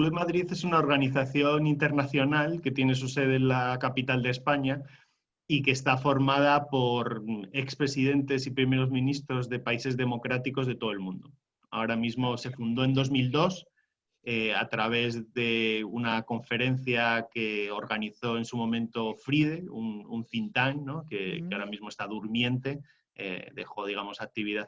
Club de Madrid es una organización internacional que tiene su sede en la capital de España y que está formada por expresidentes y primeros ministros de países democráticos de todo el mundo. Ahora mismo se fundó en 2002 a través de una conferencia que organizó en su momento FRIDE, un think tank, ¿no? que ahora mismo está durmiente. Dejó, digamos, actividad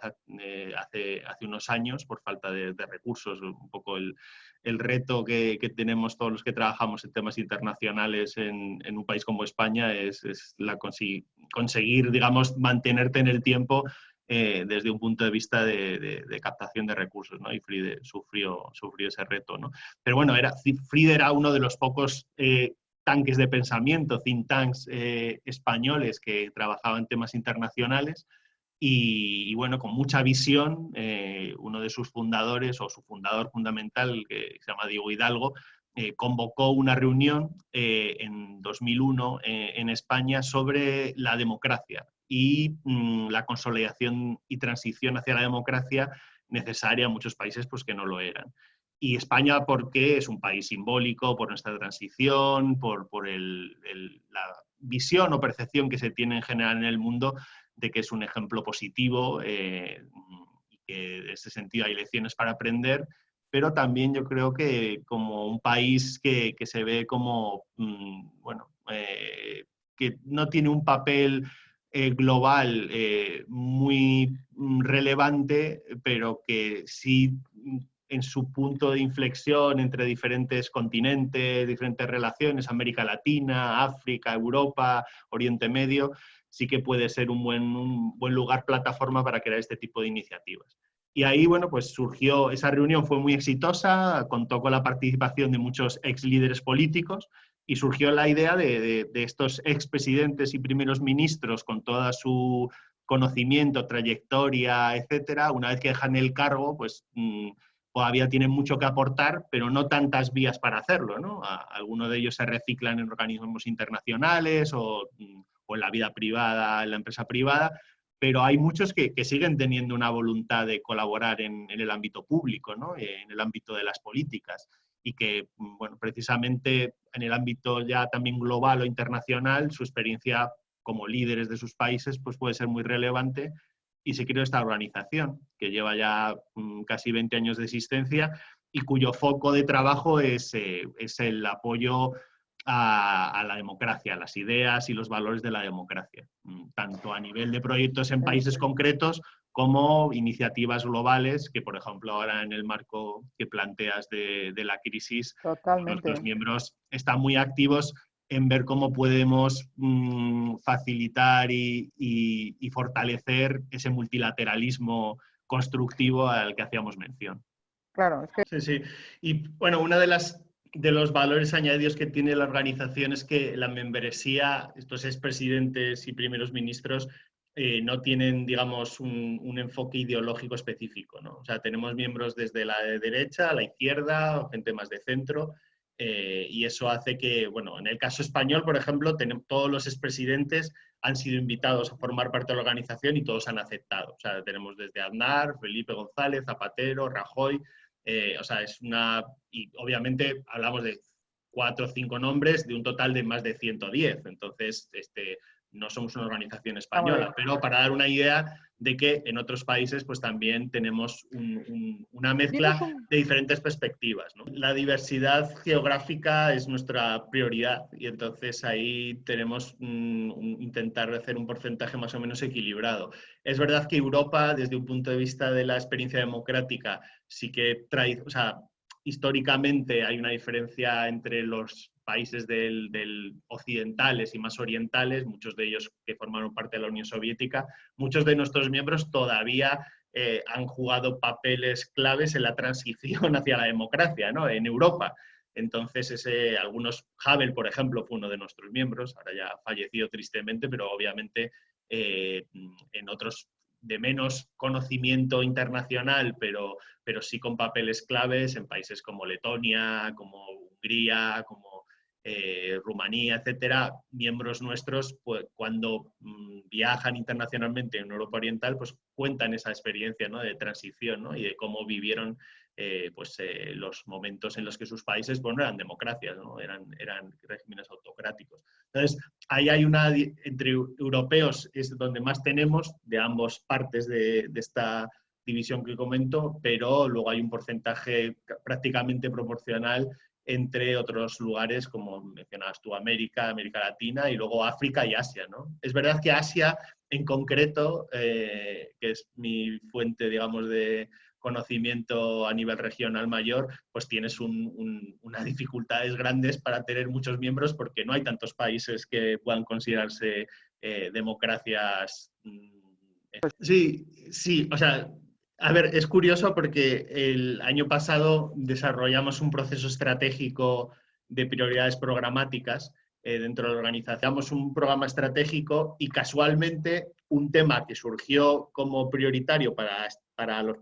hace unos años por falta de recursos. Un poco el reto que tenemos todos los que trabajamos en temas internacionales en un país como España es conseguir, digamos, mantenerte en el tiempo desde un punto de vista de captación de recursos, ¿no? Y FRIDE sufrió ese reto, ¿no? Pero bueno, FRIDE era uno de los pocos tanques de pensamiento, think tanks españoles que trabajaban temas internacionales y bueno, con mucha visión, uno de sus fundadores o su fundador fundamental, que se llama Diego Hidalgo, convocó una reunión en 2001 en España sobre la democracia y la consolidación y transición hacia la democracia necesaria en muchos países pues, que no lo eran. Y España, porque es un país simbólico por nuestra transición, por la visión o percepción que se tiene en general en el mundo de que es un ejemplo positivo y que en ese sentido hay lecciones para aprender, pero también yo creo que como un país que se ve como, bueno, que no tiene un papel global muy relevante, pero que sí en su punto de inflexión entre diferentes continentes, diferentes relaciones, América Latina, África, Europa, Oriente Medio, sí que puede ser un buen lugar, plataforma para crear este tipo de iniciativas. Y ahí, bueno, pues surgió, esa reunión fue muy exitosa, contó con la participación de muchos ex líderes políticos y surgió la idea de estos expresidentes y primeros ministros con toda su conocimiento, trayectoria, etcétera, una vez que dejan el cargo, pues todavía tienen mucho que aportar, pero no tantas vías para hacerlo, ¿no? Algunos de ellos se reciclan en organismos internacionales o en la vida privada, en la empresa privada, pero hay muchos que siguen teniendo una voluntad de colaborar en el ámbito público, ¿no? En el ámbito de las políticas y que, bueno, precisamente en el ámbito ya también global o internacional, su experiencia como líderes de sus países pues puede ser muy relevante y se creó esta organización que lleva ya casi 20 años de existencia y cuyo foco de trabajo es el apoyo a la democracia, a las ideas y los valores de la democracia, tanto a nivel de proyectos en países concretos como iniciativas globales, que por ejemplo ahora en el marco que planteas de la crisis, nuestros miembros están muy activos en ver cómo podemos facilitar y fortalecer ese multilateralismo constructivo al que hacíamos mención. Claro, es que... Sí, sí. Y bueno, una de los valores añadidos que tiene la organización es que la membresía, estos expresidentes y primeros ministros, no tienen, digamos, un enfoque ideológico específico, ¿no? O sea, tenemos miembros desde la derecha a la izquierda, o gente más de centro, y eso hace que, bueno, en el caso español, por ejemplo, todos los expresidentes han sido invitados a formar parte de la organización y todos han aceptado. O sea, tenemos desde Aznar, Felipe González, Zapatero, Rajoy. O sea, y obviamente hablamos de 4 o 5 nombres de un total de más de 110. Entonces, no somos una organización española, pero para dar una idea de que en otros países pues también tenemos una mezcla de diferentes perspectivas, ¿no? La diversidad geográfica es nuestra prioridad y entonces ahí tenemos intentar hacer un porcentaje más o menos equilibrado. Es verdad que Europa, desde un punto de vista de la experiencia democrática, sí que trae, o sea, históricamente hay una diferencia entre los países del occidentales y más orientales, muchos de ellos que formaron parte de la Unión Soviética. Muchos de nuestros miembros todavía han jugado papeles claves en la transición hacia la democracia, ¿no? En Europa. Entonces, Havel, por ejemplo, fue uno de nuestros miembros, ahora ya fallecido tristemente, pero obviamente en otros de menos conocimiento internacional, pero sí con papeles claves en países como Letonia, como Hungría, como Rumanía, etcétera, miembros nuestros, pues, cuando viajan internacionalmente en Europa Oriental, pues cuentan esa experiencia, ¿no? De transición, ¿no? Y de cómo vivieron los momentos en los que sus países, pues, no eran democracias, ¿no? Eran regímenes autocráticos. Entonces, ahí hay entre europeos es donde más tenemos de ambas partes de esta división que comento, pero luego hay un porcentaje prácticamente proporcional entre otros lugares, como mencionabas tú, América Latina y luego África y Asia, ¿no? Es verdad que Asia, en concreto, que es mi fuente, digamos, de conocimiento a nivel regional mayor, pues tienes unas dificultades grandes para tener muchos miembros porque no hay tantos países que puedan considerarse democracias. Sí, sí, o sea, a ver, es curioso porque el año pasado desarrollamos un proceso estratégico de prioridades programáticas dentro de la organización. Damos un programa estratégico y casualmente un tema que surgió como prioritario para los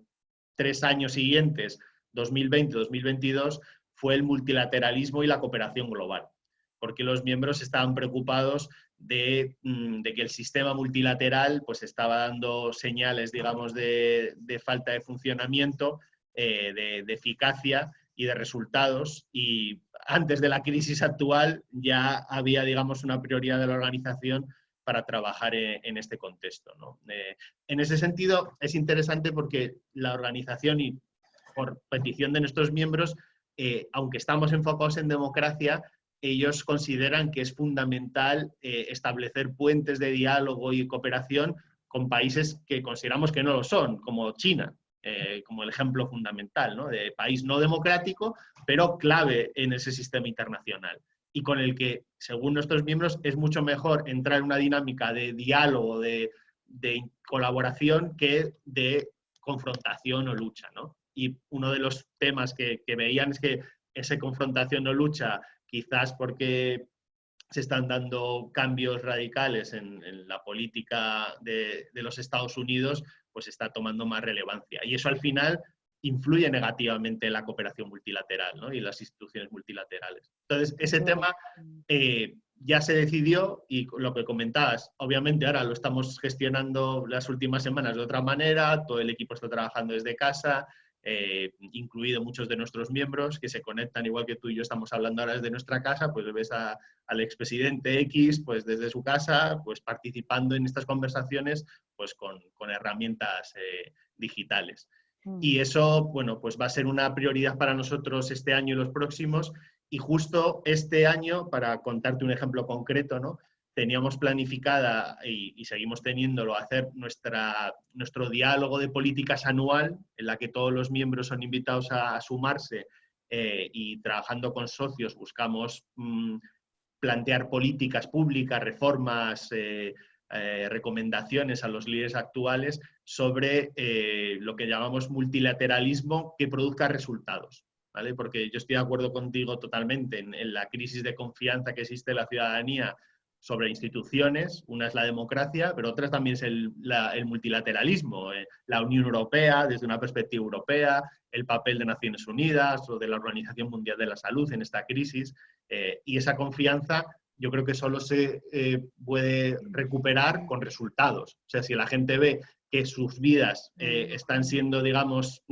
3 años siguientes, 2020-2022, fue el multilateralismo y la cooperación global, porque los miembros estaban preocupados de que el sistema multilateral pues, estaba dando señales, digamos, de falta de funcionamiento, de eficacia y de resultados, y antes de la crisis actual ya había, digamos, una prioridad de la organización para trabajar en este contexto, ¿no? En ese sentido, es interesante porque la organización, y por petición de nuestros miembros, aunque estamos enfocados en democracia, ellos consideran que es fundamental establecer puentes de diálogo y cooperación con países que consideramos que no lo son, como China, como el ejemplo fundamental, ¿no? De país no democrático, pero clave en ese sistema internacional, y con el que, según nuestros miembros, es mucho mejor entrar en una dinámica de diálogo, de colaboración, que de confrontación o lucha, ¿no? Y uno de los temas que veían es que esa confrontación o lucha, quizás porque se están dando cambios radicales en la política de los Estados Unidos, pues está tomando más relevancia. Y eso al final influye negativamente en la cooperación multilateral, ¿no? Y las instituciones multilaterales. Entonces, ese tema ya se decidió, y lo que comentabas, obviamente ahora lo estamos gestionando las últimas semanas de otra manera, todo el equipo está trabajando desde casa, incluido muchos de nuestros miembros que se conectan, igual que tú y yo estamos hablando ahora desde nuestra casa, pues ves al expresidente X pues desde su casa pues participando en estas conversaciones pues con herramientas digitales. Y eso, bueno, pues va a ser una prioridad para nosotros este año y los próximos, y justo este año, para contarte un ejemplo concreto, ¿no? Teníamos planificada, y seguimos teniéndolo, hacer nuestro diálogo de políticas anual, en la que todos los miembros son invitados a sumarse, y trabajando con socios buscamos plantear políticas públicas, reformas, recomendaciones a los líderes actuales sobre lo que llamamos multilateralismo que produzca resultados, ¿vale? Porque yo estoy de acuerdo contigo totalmente en la crisis de confianza que existe en la ciudadanía sobre instituciones. Una es la democracia, pero otra también es el multilateralismo, la Unión Europea desde una perspectiva europea, el papel de Naciones Unidas o de la Organización Mundial de la Salud en esta crisis, y esa confianza yo creo que solo se puede recuperar con resultados. O sea, si la gente ve que sus vidas están siendo, digamos,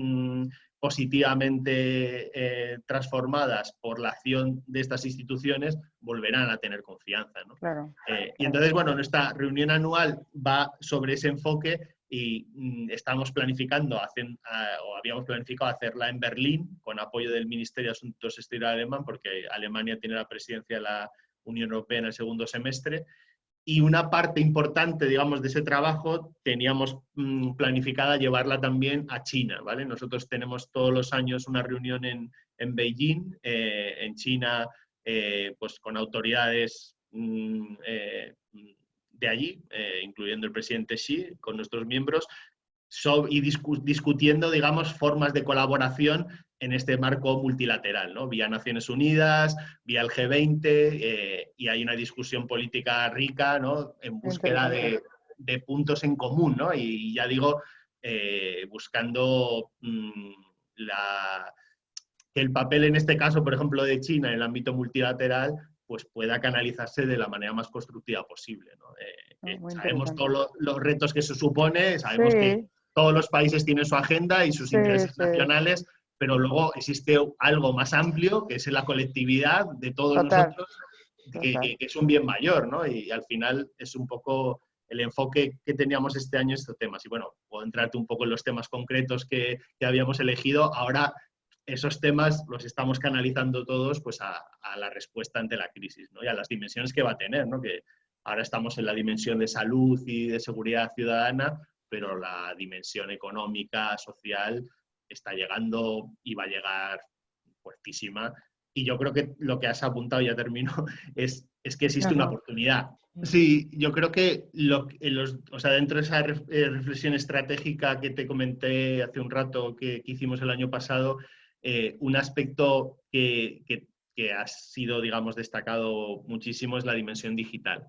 positivamente transformadas por la acción de estas instituciones, volverán a tener confianza, ¿no? Claro, Y entonces, bueno, nuestra reunión anual va sobre ese enfoque, y estamos planificando, o habíamos planificado hacerla en Berlín, con apoyo del Ministerio de Asuntos Exteriores alemán, porque Alemania tiene la presidencia de la Unión Europea en el segundo semestre. Y una parte importante, digamos, de ese trabajo teníamos planificada llevarla también a China, ¿vale? Nosotros tenemos todos los años una reunión en Beijing, en China, pues con autoridades de allí, incluyendo el presidente Xi, con nuestros miembros, y discutiendo, digamos, formas de colaboración en este marco multilateral, ¿no? Vía Naciones Unidas, vía el G20, y hay una discusión política rica, ¿no? En búsqueda de puntos en común, ¿no? Y ya digo, buscando que el papel en este caso, por ejemplo, de China en el ámbito multilateral, pues pueda canalizarse de la manera más constructiva posible, ¿no? Sabemos todos los retos que se supone, sabemos que todos los países tienen su agenda y sus intereses nacionales, pero luego existe algo más amplio, que es la colectividad de todos Total, nosotros, total. que es un bien mayor, ¿no? Y al final es un poco el enfoque que teníamos este año en estos temas. Y bueno, puedo entrarte un poco en los temas concretos que habíamos elegido. Ahora esos temas los estamos canalizando todos pues, a la respuesta ante la crisis, ¿no? Y a las dimensiones que va a tener, ¿no? Que ahora estamos en la dimensión de salud y de seguridad ciudadana, pero la dimensión económica, social, está llegando y va a llegar fuertísima. Y yo creo que lo que has apuntado, ya termino, es que existe una Ajá. oportunidad. Sí, yo creo que o sea, dentro de esa reflexión estratégica que te comenté hace un rato que hicimos el año pasado, un aspecto que ha sido, digamos, destacado muchísimo es la dimensión digital.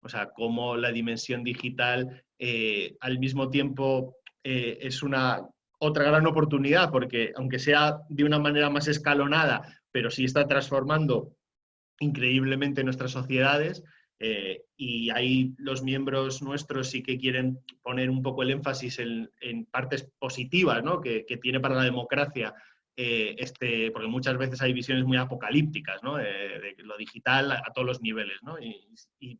O sea, cómo la dimensión digital al mismo tiempo es una otra gran oportunidad, porque aunque sea de una manera más escalonada, pero sí está transformando increíblemente nuestras sociedades, y ahí los miembros nuestros sí que quieren poner un poco el énfasis en partes positivas, ¿no? que tiene para la democracia, porque muchas veces hay visiones muy apocalípticas, ¿no? De lo digital a todos los niveles, ¿no? Y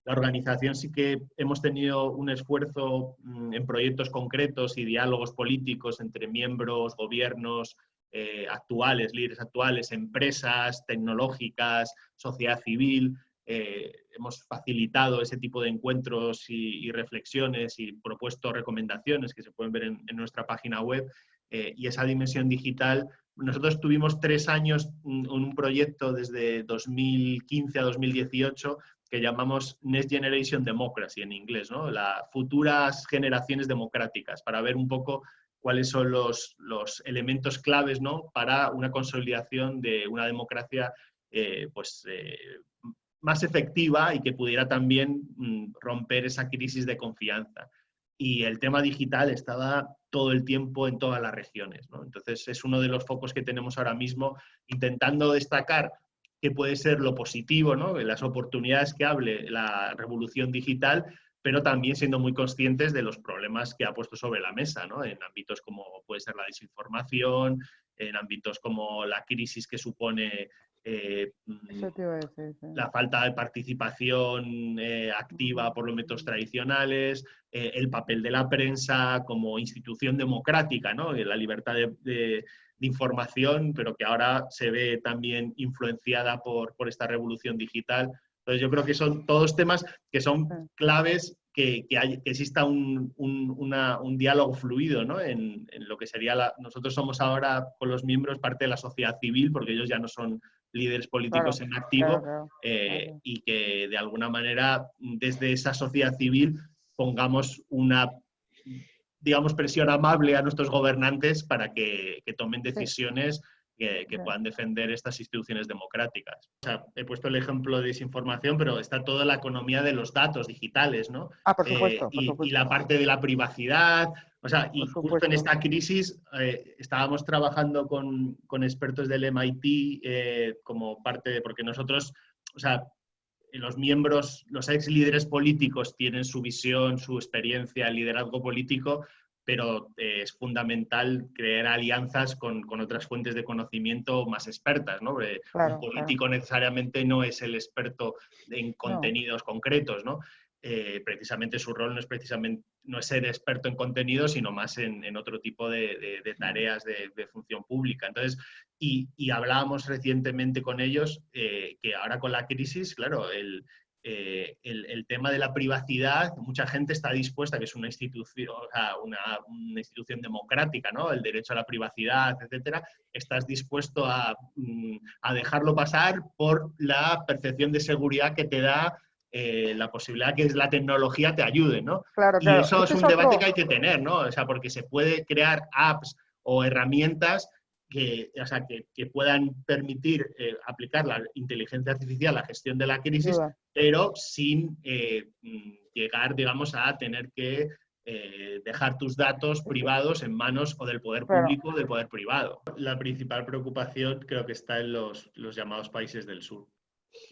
la organización sí que hemos tenido un esfuerzo en proyectos concretos y diálogos políticos entre miembros, gobiernos, líderes actuales, empresas tecnológicas, sociedad civil. Hemos facilitado ese tipo de encuentros y reflexiones y propuesto recomendaciones que se pueden ver en nuestra página web. Y esa dimensión digital, nosotros tuvimos 3 años en un proyecto desde 2015 a 2018 que llamamos Next Generation Democracy en inglés, ¿no? Las futuras generaciones democráticas, para ver un poco cuáles son los elementos claves, ¿no? Para una consolidación de una democracia más efectiva y que pudiera también romper esa crisis de confianza. Y el tema digital estaba todo el tiempo en todas las regiones, ¿no? Entonces es uno de los focos que tenemos ahora mismo, intentando destacar qué puede ser lo positivo, ¿no? Las oportunidades que hable la revolución digital, pero también siendo muy conscientes de los problemas que ha puesto sobre la mesa, ¿no? En ámbitos como puede ser la desinformación, en ámbitos como la crisis que supone Eso te iba a decir, sí. la falta de participación activa por los métodos tradicionales, el papel de la prensa como institución democrática, ¿no? La libertad de información, pero que ahora se ve también influenciada por esta revolución digital. Entonces yo creo que son todos temas que son Sí. claves que exista un diálogo fluido, ¿no? En lo que sería nosotros somos ahora con los miembros parte de la sociedad civil, porque ellos ya no son líderes políticos Claro, en claro, activo, claro, claro. y que de alguna manera desde esa sociedad civil pongamos una, digamos, presión amable a nuestros gobernantes para que tomen Sí, decisiones que sí. puedan defender estas instituciones democráticas. O sea, he puesto el ejemplo de desinformación, pero está toda la economía de los datos digitales, ¿no? Ah, por supuesto, por Y la supuesto, parte de la privacidad. O sea, por y justo en supuesto. esta crisis estábamos trabajando con expertos del MIT como parte de, porque nosotros, o sea, los miembros, los ex líderes políticos tienen su visión, su experiencia, el liderazgo político, pero es fundamental crear alianzas con otras fuentes de conocimiento más expertas, ¿no? Un Claro, claro. político necesariamente no es el experto en No, contenidos concretos, ¿no? Precisamente su rol no es ser experto en contenido, sino más en otro tipo de tareas de función pública. Entonces, y hablábamos recientemente con ellos que ahora con la crisis, claro, el tema de la privacidad, mucha gente está dispuesta, que es una institución, o sea, una institución democrática, ¿no? El derecho a la privacidad, etcétera, estás dispuesto a dejarlo pasar por la percepción de seguridad que te da la posibilidad que la tecnología te ayude, ¿no? claro, Y claro. eso es Este es un debate que otro. hay que tener, ¿no? O sea, porque se puede crear apps o herramientas o sea, que puedan permitir aplicar la inteligencia artificial a la gestión de la Sin crisis, duda. pero sin llegar, digamos, a tener que dejar tus datos privados en manos o del poder Claro, público o del poder privado. La principal preocupación creo que está en los llamados países del sur.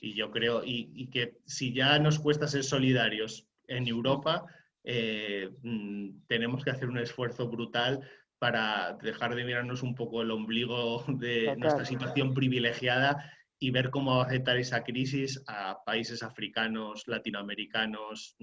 Y yo creo, que si ya nos cuesta ser solidarios en Europa, tenemos que hacer un esfuerzo brutal para dejar de mirarnos un poco el ombligo de nuestra situación privilegiada y ver cómo va a afectar esa crisis a países africanos, latinoamericanos,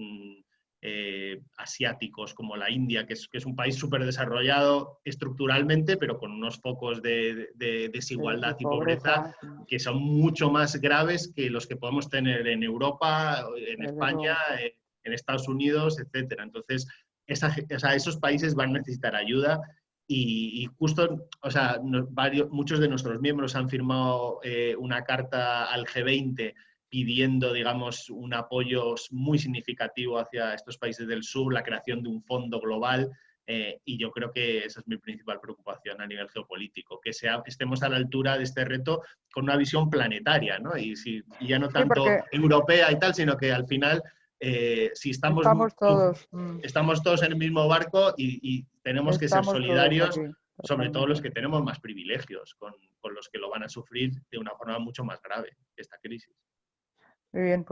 asiáticos como la India, que es un país súper desarrollado estructuralmente, pero con unos focos de desigualdad y pobreza que son mucho más graves que los que podemos tener en Europa, en España, en Estados Unidos, etc. Entonces, esos países van a necesitar ayuda y justo, o sea, muchos de nuestros miembros han firmado una carta al G20 pidiendo, digamos, un apoyo muy significativo hacia estos países del sur, la creación de un fondo global, y yo creo que esa es mi principal preocupación a nivel geopolítico, que estemos a la altura de este reto con una visión planetaria, ¿no? Y ya no tanto europea y tal, sino que al final, si estamos todos en el mismo barco y tenemos que ser solidarios, sobre todo los que tenemos más privilegios, con los que lo van a sufrir de una forma mucho más grave esta crisis. Muy bien.